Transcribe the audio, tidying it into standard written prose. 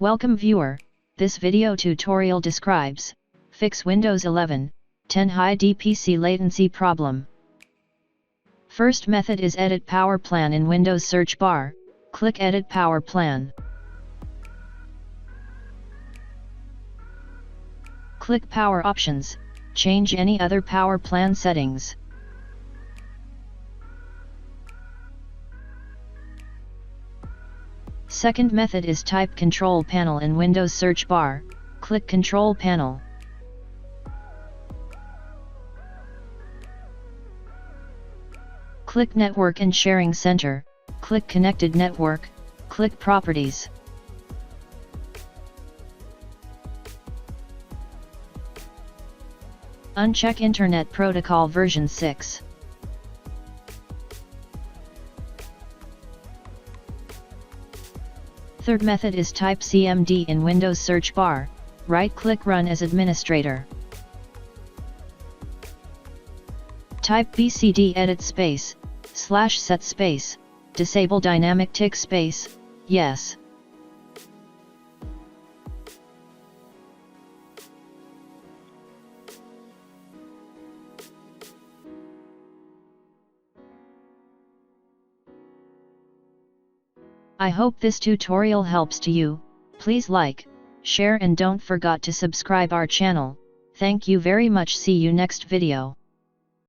Welcome viewer, this video tutorial describes, fix Windows 11, 10 high DPC latency problem. First method is edit power plan in Windows search bar, click edit power plan. Click power options, change any other power plan settings. Second method is type control panel in Windows search bar, click control panel. Click network and sharing center, click connected network, click properties. Uncheck Internet Protocol version 6. Third method is type CMD in Windows search bar, right-click Run as administrator. Type BCD edit space, /set space, disable dynamic tick space, yes. I hope this tutorial helps to you. Please like, share and don't forget to subscribe our channel. Thank you very much. See you next video.